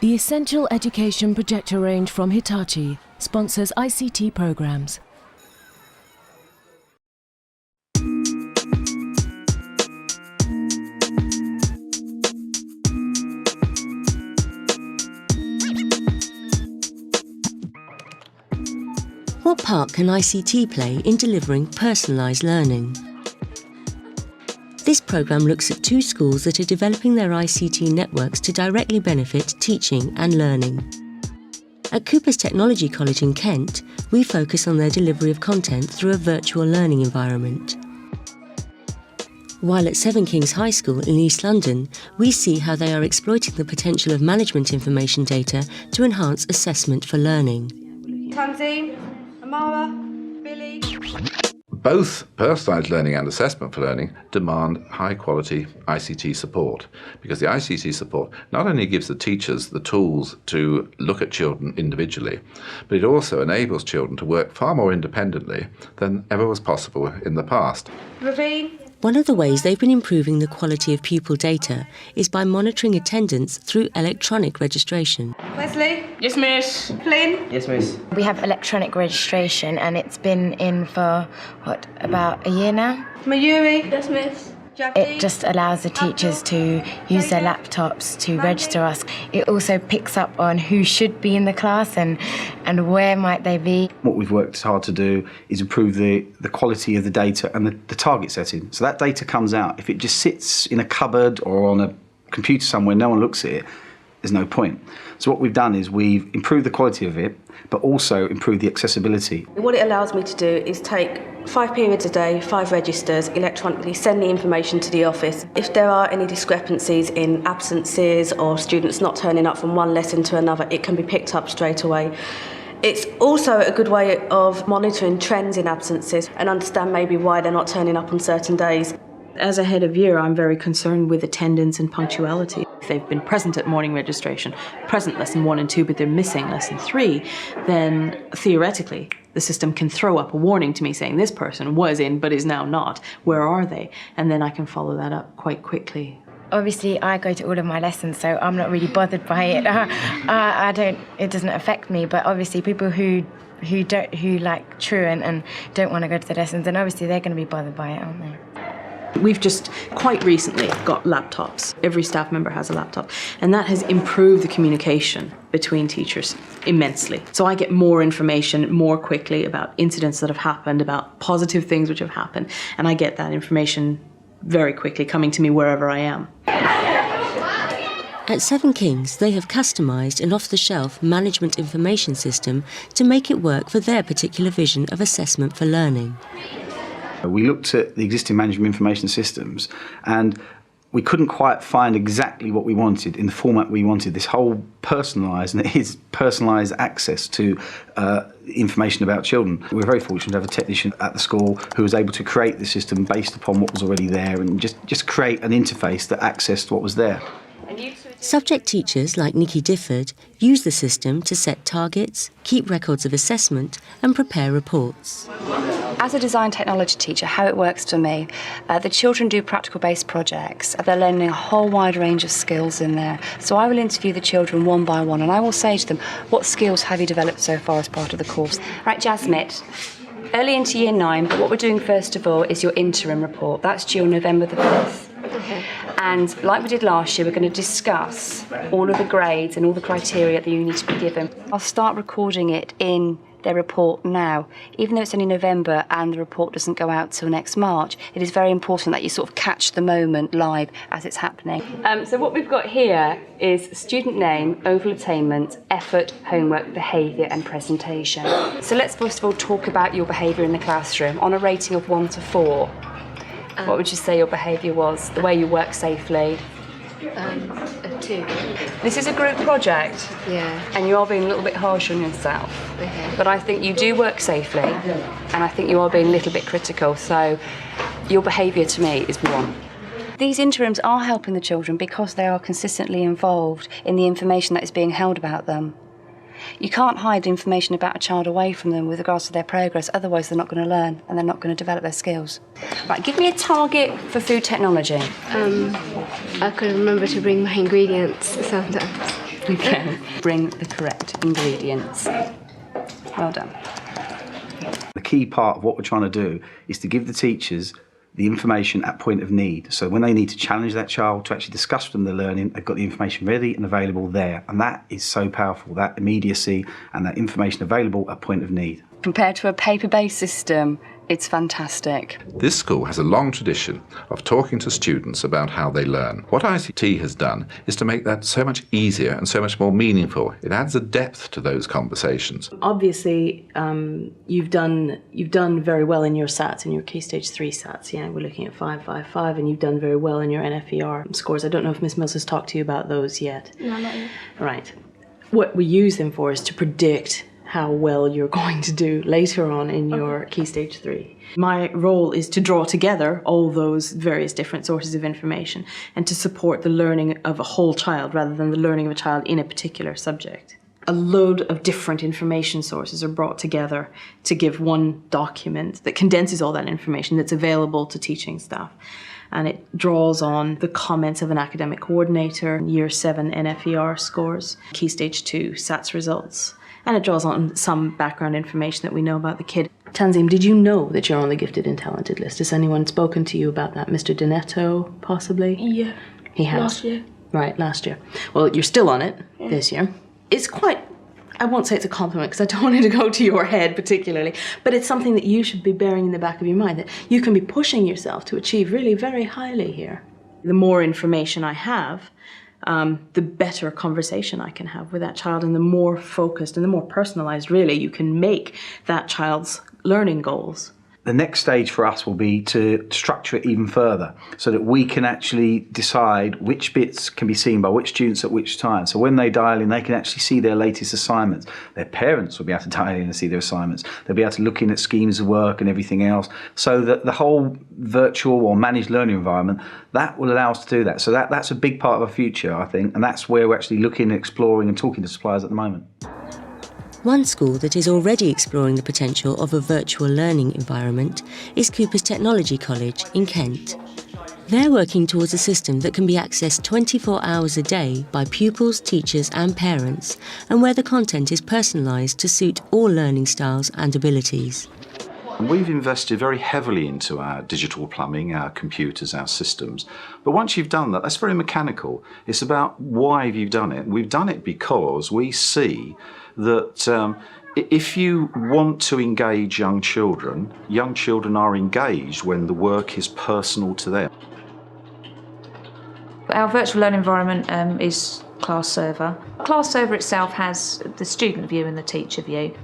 The Essential Education projector range from Hitachi sponsors ICT programs. What part can ICT play in delivering personalised learning? This programme looks at 2 schools that are developing their ICT networks to directly benefit teaching and learning. At Cooper's Technology College in Kent, we focus on their delivery of content through a virtual learning environment. While at Seven Kings High School in East London, we see how they are exploiting the potential of management information data to enhance assessment for learning. Tansy, Amara, Billy. Both personalised learning and assessment for learning demand high-quality ICT support, because the ICT support not only gives the teachers the tools to look at children individually, but it also enables children to work far more independently than ever was possible in the past. Ravine. One of the ways they've been improving the quality of pupil data is by monitoring attendance through electronic registration. Wesley. Yes, miss. Flynn. Yes, miss. We have electronic registration and it's been in for, about a year now? Mayuri. Yes, miss. It just allows the teachers to use their laptops to register us. It also picks up on who should be in the class and where might they be. What we've worked hard to do is improve the quality of the data and the target setting. So that data comes out. If it just sits in a cupboard or on a computer somewhere, no one looks at it, there's no point. So what we've done is we've improved the quality of it, but also improved the accessibility. What it allows me to do is take 5 periods a day, 5 registers, electronically send the information to the office. If there are any discrepancies in absences or students not turning up from one lesson to another, it can be picked up straight away. It's also a good way of monitoring trends in absences and understand maybe why they're not turning up on certain days. As a head of year, I'm very concerned with attendance and punctuality. If they've been present at morning registration, present lesson 1 and 2, but they're missing lesson 3, then theoretically the system can throw up a warning to me saying this person was in but is now not. Where are they? And then I can follow that up quite quickly. Obviously, I go to all of my lessons, so I'm not really bothered by it. It doesn't affect me, but obviously people who like truant and don't want to go to the lessons, then obviously they're going to be bothered by it, aren't they? We've just quite recently got laptops. Every staff member has a laptop, and that has improved the communication between teachers immensely. So I get more information more quickly about incidents that have happened, about positive things which have happened, and I get that information very quickly coming to me wherever I am. At Seven Kings, they have customised an off-the-shelf management information system to make it work for their particular vision of assessment for learning. We looked at the existing management information systems and we couldn't quite find exactly what we wanted in the format we wanted. This whole personalised, and it is personalised access to information about children. We're very fortunate to have a technician at the school who was able to create the system based upon what was already there and just create an interface that accessed what was there. Subject teachers like Nikki Difford use the system to set targets, keep records of assessment and prepare reports. As a design technology teacher, how it works for me, the children do practical-based projects. They're learning a whole wide range of skills in there. So I will interview the children one by one and I will say to them, what skills have you developed so far as part of the course? Right, Jasmine, early into year 9, but what we're doing first of all is your interim report. That's due on November the 5th. Okay. And like we did last year, we're going to discuss all of the grades and all the criteria that you need to be given. I'll start recording it in their report now. Even though it's only November and the report doesn't go out till next March, it is very important that you sort of catch the moment live as it's happening. So what we've got here is student name, overall attainment, effort, homework, behaviour and presentation. So let's first of all talk about your behaviour in the classroom. On a rating of 1 to 4, what would you say your behaviour was? The way you work safely? A 2. This is a group project. Yeah. And you are being a little bit harsh on yourself. Okay. But I think you do work safely, and I think you are being a little bit critical. So your behaviour to me is 1. These interims are helping the children because they are consistently involved in the information that is being held about them. You can't hide information about a child away from them with regards to their progress, otherwise they're not going to learn and they're not going to develop their skills. Right, give me a target for food technology. I could remember to bring my ingredients sometimes. Okay. Bring the correct ingredients. Well done. The key part of what we're trying to do is to give the teachers the information at point of need. So when they need to challenge that child to actually discuss with them their learning, they've got the information ready and available there. And that is so powerful, that immediacy and that information available at point of need. Compared to a paper-based system, it's fantastic. This school has a long tradition of talking to students about how they learn. What ICT has done is to make that so much easier and so much more meaningful. It adds a depth to those conversations. Obviously, you've done very well in your SATs, in your Key Stage 3 SATs. Yeah, we're looking at 555, and you've done very well in your NFER scores. I don't know if Miss Mills has talked to you about those yet. No, not yet. Right. What we use them for is to predict how well you're going to do later on in your Key Stage 3. My role is to draw together all those various different sources of information and to support the learning of a whole child rather than the learning of a child in a particular subject. A load of different information sources are brought together to give one document that condenses all that information that's available to teaching staff. And it draws on the comments of an academic coordinator, Year 7 NFER scores, Key Stage 2 SATs results, and it draws on some background information that we know about the kid. Tanzim, did you know that you're on the gifted and talented list? Has anyone spoken to you about that? Mr. Donetto, possibly? Yeah. He has? Last year. Right, last year. Well, you're still on it this year. It's quite, I won't say it's a compliment because I don't want it to go to your head particularly, but it's something that you should be bearing in the back of your mind, that you can be pushing yourself to achieve really very highly here. The more information I have, the better conversation I can have with that child, and the more focused and the more personalised really you can make that child's learning goals. The next stage for us will be to structure it even further so that we can actually decide which bits can be seen by which students at which time. So when they dial in, they can actually see their latest assignments. Their parents will be able to dial in and see their assignments. They'll be able to look in at schemes of work and everything else. So that the whole virtual or managed learning environment, that will allow us to do that. So that's a big part of our future, I think, and that's where we're actually looking, exploring and talking to suppliers at the moment. One school that is already exploring the potential of a virtual learning environment is Cooper's Technology College in Kent. They're working towards a system that can be accessed 24 hours a day by pupils, teachers and parents, and where the content is personalised to suit all learning styles and abilities. We've invested very heavily into our digital plumbing, our computers, our systems. But once you've done that, that's very mechanical. It's about why have you done it? We've done it because we see that if you want to engage young children are engaged when the work is personal to them. Our virtual learning environment is Class Server. Class Server itself has the student view and the teacher view.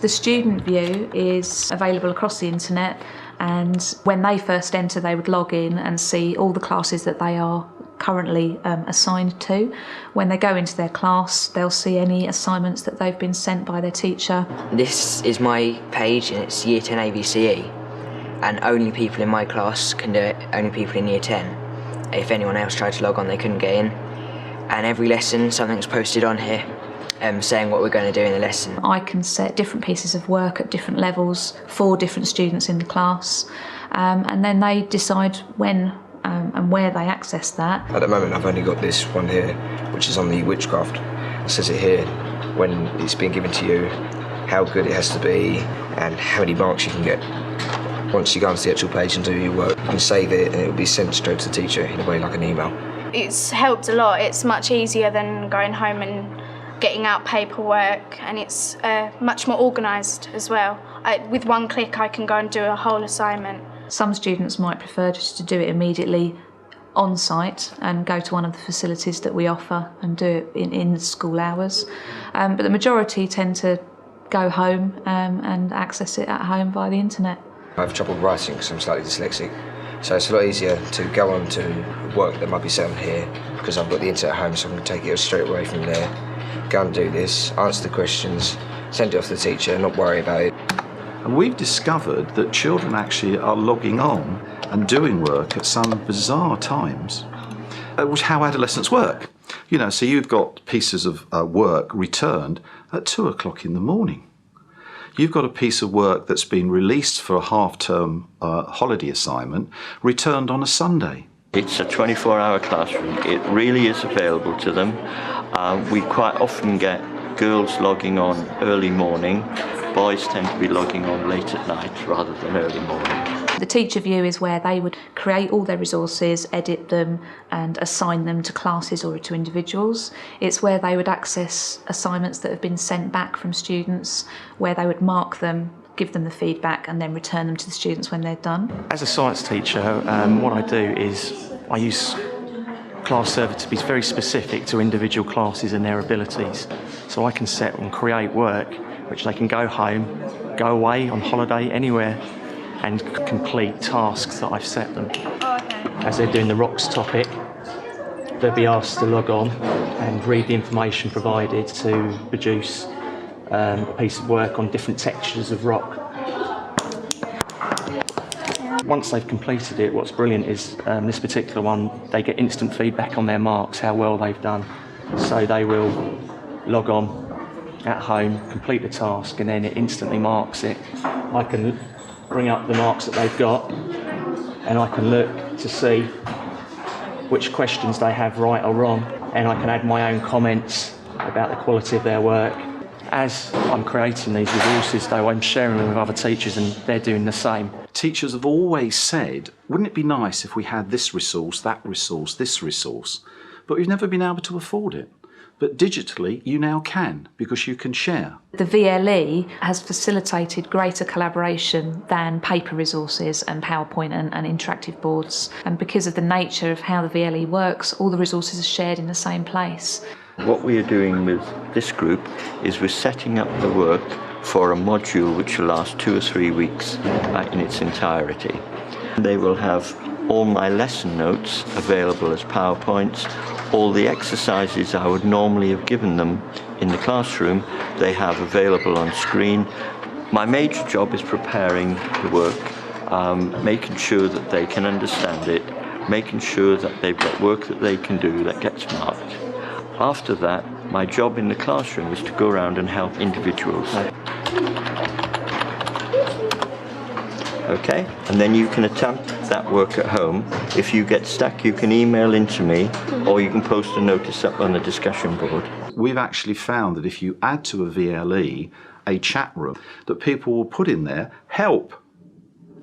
The student view is available across the internet, and when they first enter they would log in and see all the classes that they are currently assigned to. When they go into their class, they'll see any assignments that they've been sent by their teacher. This is my page and it's Year 10 ABCE, and only people in my class can do it, only people in Year 10. If anyone else tried to log on, they couldn't get in. And every lesson, something's posted on here saying what we're going to do in the lesson. I can set different pieces of work at different levels for different students in the class, and then they decide when and where they access that. At the moment I've only got this one here, which is on the witchcraft. It says it here, when it's been given to you, how good it has to be and how many marks you can get. Once you go onto the actual page and do your work, you can save it and it will be sent straight to the teacher in a way like an email. It's helped a lot. It's much easier than going home and getting out paperwork, and it's much more organised as well. With one click I can go and do a whole assignment. Some students might prefer just to do it immediately on site and go to one of the facilities that we offer and do it in school hours. But the majority tend to go home and access it at home via the internet. I have trouble writing because I'm slightly dyslexic, so it's a lot easier to go on to work that might be set on here because I've got the internet at home, so I can take it straight away from there, go and do this, answer the questions, send it off to the teacher, not worry about it. And we've discovered that children actually are logging on and doing work at some bizarre times, which is how adolescents work. You know, so you've got pieces of work returned at 2 o'clock in the morning. You've got a piece of work that's been released for a half-term holiday assignment, returned on a Sunday. It's a 24-hour classroom. It really is available to them. We quite often get girls logging on early morning. Boys tend to be logging on late at night rather than early morning. The teacher view is where they would create all their resources, edit them and assign them to classes or to individuals. It's where they would access assignments that have been sent back from students, where they would mark them, give them the feedback and then return them to the students when they're done. As a science teacher, what I do is I use Class Server to be very specific to individual classes and their abilities. So I can set and create work which they can go home, go away on holiday, anywhere, and complete tasks that I've set them. As they're doing the rocks topic, they'll be asked to log on and read the information provided to produce a piece of work on different textures of rock. Once they've completed it, what's brilliant is this particular one, they get instant feedback on their marks, how well they've done. So they will log on at home, complete the task, and then it instantly marks it. I can bring up the marks that they've got, and I can look to see which questions they have right or wrong, and I can add my own comments about the quality of their work. As I'm creating these resources, though, I'm sharing them with other teachers and they're doing the same. Teachers have always said, wouldn't it be nice if we had this resource, that resource, this resource? But we've never been able to afford it. But digitally, you now can, because you can share. The VLE has facilitated greater collaboration than paper resources and PowerPoint and interactive boards. And because of the nature of how the VLE works, all the resources are shared in the same place. What we are doing with this group is we're setting up the work for a module which will last 2 or 3 weeks in its entirety. They will have all my lesson notes available as PowerPoints. All the exercises I would normally have given them in the classroom, they have available on screen. My major job is preparing the work, making sure that they can understand it, making sure that they've got work that they can do that gets marked. After that, my job in the classroom is to go around and help individuals. Okay, and then you can attempt that work at home. If you get stuck, you can email into me, or you can post a notice up on the discussion board. We've actually found that if you add to a VLE a chat room, that people will put in there, help,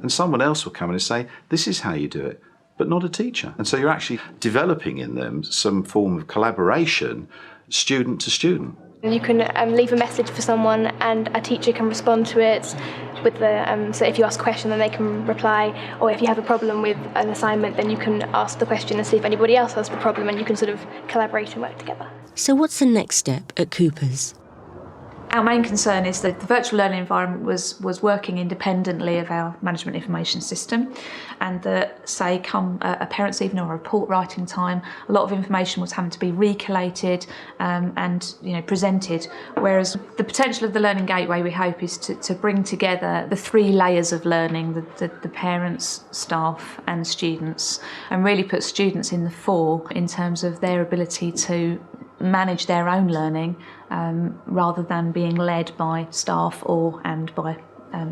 and someone else will come in and say, this is how you do it, but not a teacher. And so you're actually developing in them some form of collaboration, student to student. You can leave a message for someone and a teacher can respond to it with the, so if you ask a question then they can reply, or if you have a problem with an assignment then you can ask the question and see if anybody else has the problem and you can sort of collaborate and work together. So what's the next step at Cooper's? Our main concern is that the virtual learning environment was working independently of our management information system, and that, say, come a parents' evening or a report writing time, a lot of information was having to be recollated and presented. Whereas the potential of the Learning Gateway, we hope, is to bring together the 3 layers of learning: the parents, staff, and students, and really put students in the fore in terms of their ability to manage their own learning rather than being led by staff and by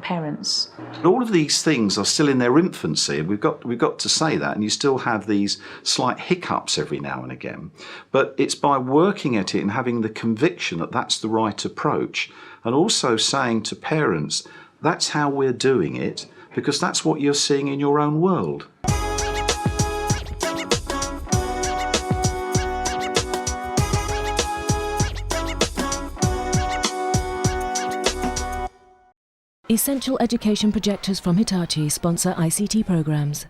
parents. All of these things are still in their infancy, and we've got to say that, and you still have these slight hiccups every now and again. But it's by working at it and having the conviction that that's the right approach, and also saying to parents, that's how we're doing it, because that's what you're seeing in your own world. Essential education projectors from Hitachi sponsor ICT programs.